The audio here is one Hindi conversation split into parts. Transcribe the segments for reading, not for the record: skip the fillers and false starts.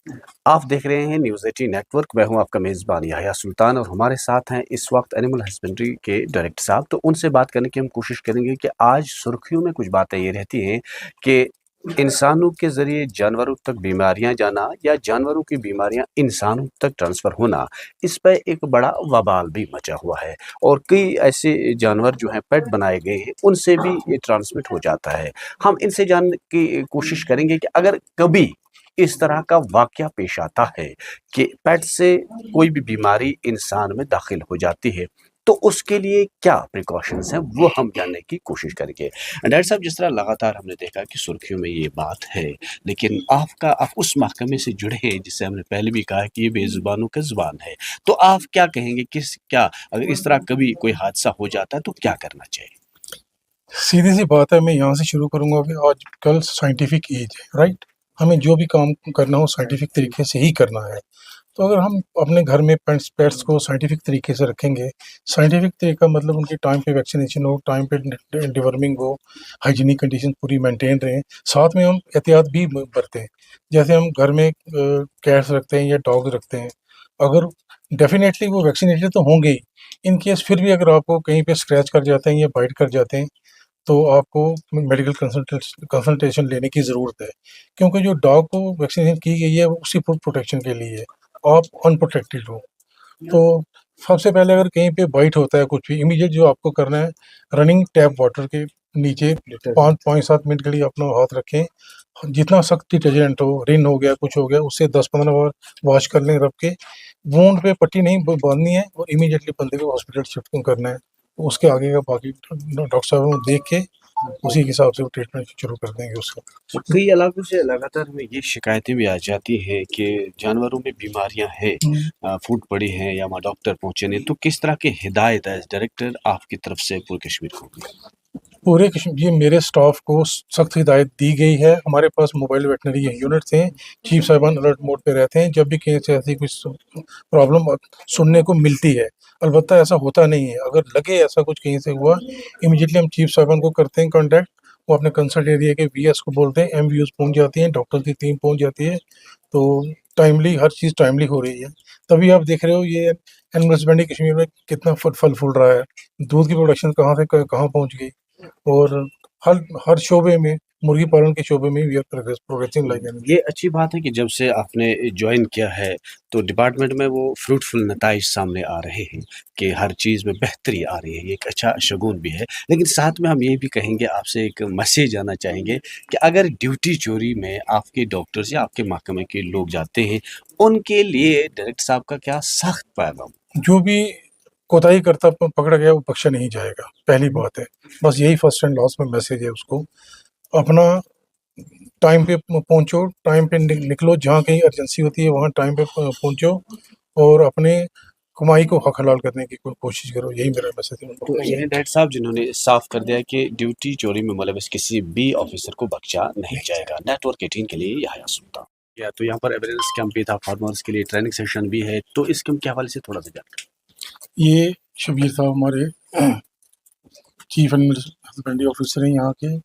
आप देख रहे हैं न्यूज़ 18 नेटवर्क। मैं हूं आपका मेज़बान याह्या सुल्तान और हमारे साथ हैं इस वक्त एनिमल हस्बेंड्री के डायरेक्टर साहब। तो उनसे बात करने की हम कोशिश करेंगे कि आज सुर्खियों में कुछ बातें ये रहती हैं कि इंसानों के ज़रिए जानवरों तक बीमारियां जाना या जानवरों की बीमारियां इंसानों तक ट्रांसफ़र होना, इस पे एक बड़ा वबाल भी मचा हुआ है और कई ऐसे जानवर जो हैं पेट बनाए गए हैं, उनसे भी ये ट्रांसमिट हो जाता है। हम इनसे जानने की कोशिश करेंगे कि अगर कभी इस तरह का वाक़या पेश आता है कि पेट से कोई भी बीमारी इंसान में दाखिल हो जाती है, तो उसके लिए क्या प्रिकॉशंस हैं, वो हम जानने की कोशिश करेंगे। डॉक्टर साहब, जिस तरह लगातार हमने देखा कि सुर्खियों में ये बात है, लेकिन आप उस महकमे से जुड़े हैं जिससे हमने पहले भी कहा कि ये बेज़ुबानों का ज़ुबान है। तो आप क्या कहेंगे क्या अगर इस तरह कभी कोई हादसा हो जाता है तो क्या करना चाहिए? सीधी सी बात है, मैं यहाँ से शुरू करूँगा कि आजकल साइंटिफिक एज है, राइट? हमें जो भी काम करना हो साइंटिफिक तरीके से ही करना है। तो अगर हम अपने घर में पेट्स पेट्स को साइंटिफिक तरीके से रखेंगे, साइंटिफिक तरीका मतलब उनकी टाइम पे वैक्सीनेशन हो, टाइम पे डिवर्मिंग हो, हाइजीनिक कंडीशन पूरी मेंटेन रहें, साथ में हम एहतियात भी बरतें। जैसे हम घर में कैट्स रखते हैं या डॉग्स रखते हैं, अगर डेफिनेटली वो वैक्सीनेटेड तो होंगे ही, इन केस फिर भी अगर आपको कहीं पे स्क्रैच कर जाते हैं या बाइट कर जाते हैं, तो आपको मेडिकल कंसल्टेशन लेने की ज़रूरत है, क्योंकि जो डॉग को वैक्सीनेशन की गई है वो उसी प्रोटेक्शन के लिए है, आप अनप्रोटेक्टेड हो। तो सबसे पहले अगर कहीं पे बाइट होता है कुछ भी, इमीडिएट जो आपको करना है, रनिंग टैप वाटर के नीचे 5-7 मिनट के लिए अपना हाथ रखें, जितना सख्त डिटर्जेंट हो, रिन हो गया, कुछ हो गया, उससे 10-15 बार वॉश कर लें, रब के वूंड पे पट्टी नहीं बांधनी है और इमीडिएटली बंदे को हॉस्पिटल शिफ्ट करना है। तो उसके आगे का बाकी डॉक्टर साहब को देख के उसी के हिसाब से वो ट्रीटमेंट शुरू कर देंगे उसका। कई इलाकों से लगातार हमें ये शिकायतें भी आ जाती हैं कि जानवरों में बीमारियां हैं, फूट पड़ी हैं या वहाँ डॉक्टर पहुंचे नहीं, तो किस तरह की हिदायत है डायरेक्टर आपकी तरफ से पूरे कश्मीर को? पूरे कश्मीर ये मेरे स्टाफ को सख्त हिदायत दी गई है। हमारे पास मोबाइल वेटनरी यूनिट्स हैं, चीफ साहिबान अलर्ट मोड पे रहते हैं, जब भी कहीं से ऐसी कुछ प्रॉब्लम सुनने को मिलती है। अलबत्ता ऐसा होता नहीं है, अगर लगे ऐसा कुछ कहीं से हुआ, इमीडिएटली हम चीफ साहिबान को करते हैं कॉन्टैक्ट, वो अपने कंसल्ट एरिया के वीएस को बोलते हैं, एमवीओज पहुंच जाती हैं, डॉक्टर की टीम पहुंच जाती है। तो टाइमली हर चीज़ टाइमली हो रही है, तभी आप देख रहे हो ये एनिमल हस्बेंड्री कश्मीर में कितना फल फूल रहा है। दूध की प्रोडक्शन कहाँ से कहाँ पहुंच गई, और हर हर शोबे में, मुर्गी पालन के शोबे में वी आर प्रोग्रेसिंग लाइक ये अच्छी बात है कि जब से आपने ज्वाइन किया है तो डिपार्टमेंट में वो फ्रूटफुल नताइज सामने आ रहे हैं कि हर चीज़ में बेहतरी आ रही है। ये एक अच्छा शगुन भी है, लेकिन साथ में हम ये भी कहेंगे, आपसे एक मैसेज आना चाहेंगे कि अगर ड्यूटी चोरी में आपके डॉक्टर्स या आपके महकमे के लोग जाते हैं, उनके लिए डायरेक्टर साहब का क्या सख्त पैगाम? जो भी कोताही करता पकड़ा गया वो बख्शा नहीं जाएगा, पहली बात है। बस यही फर्स्ट एंड लास्ट में मैसेज है उसको। अपना टाइम पे पहुंचो, टाइम पे निकलो, जहाँ कहीं अर्जेंसी होती है वहाँ टाइम पे पहुंचो, और अपने कमाई को हक हलाल करने की कोशिश करो, यही मेरा मैसेज है उनको। तो ये हैं डायरेक्टर साहब जिन्होंने साफ कर दिया कि ड्यूटी चोरी में मुलविस किसी भी ऑफिसर को बख्शा नहीं जाएगा। नेटवर्क 18 के लिए याह्या सुल्तान। या तो यहाँ पर अवेयरनेस कैंप भी था फार्मर्स के लिए, ट्रेनिंग सेशन भी है, तो इस कैंप के हवाले से थोड़ा सा जानकारी। ये शबीर साहब हमारे चीफ एनिमल हस्बेंड्री ऑफिसर हैं यहाँ के,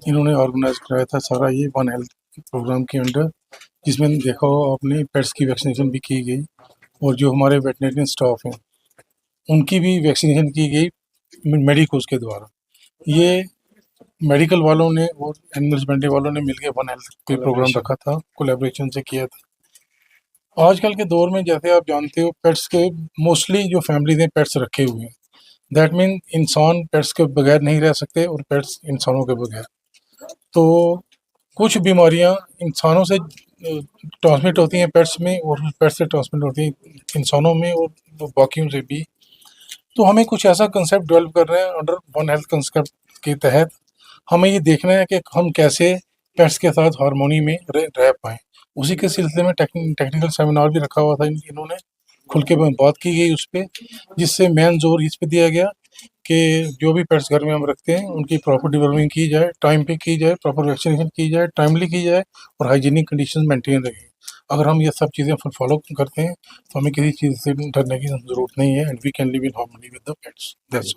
इन्होंने ऑर्गेनाइज कराया था सारा ये वन हेल्थ प्रोग्राम के अंडर, जिसमें देखा हो आपने पेट्स की वैक्सीनेशन भी की गई, और जो हमारे वेटनरियन स्टाफ हैं उनकी भी वैक्सीनेशन की गई मेडिकोज के द्वारा। ये मेडिकल वालों ने और एनिमल हस्बेंड्री वालों ने मिलकर वन हेल्थ पे प्रोग्राम रखा था, कोलैबोरेशन से किया था। आजकल के दौर में जैसे आप जानते हो, पेट्स के मोस्टली जो फैमिलीज हैं पेट्स रखे हुए हैं, दैट मीन इंसान पेट्स के बगैर नहीं रह सकते और पेट्स इंसानों के बगैर। तो कुछ बीमारियां इंसानों से ट्रांसमिट होती हैं पेट्स में, और पेट्स से ट्रांसमिट होती हैं इंसानों में, और बाकियों से भी। तो हमें कुछ ऐसा कंसेप्ट डेवलप कर रहे हैं अंडर वन हेल्थ कंसेप्ट के तहत। हमें ये देखना है कि हम कैसे पेट्स के साथ हारमोनी में रह पाएँ। उसी के सिलसिले में टेक्निकल सेमिनार भी रखा हुआ था इन्होंने, खुल के बात की गई उस पे, जिससे मेन ज़ोर इस पे दिया गया कि जो भी पेट्स घर में हम रखते हैं उनकी प्रॉपर डिवर्मिंग की जाए, टाइम पे की जाए, प्रॉपर वैक्सीनेशन की जाए, टाइमली की जाए, और हाइजीनिक कंडीशन मेंटेन रहें। अगर हम ये सब चीज़ें फॉलो करते हैं तो हमें किसी चीज़ से डरने की ज़रूरत नहीं है, and we can live in harmony with the pets. That's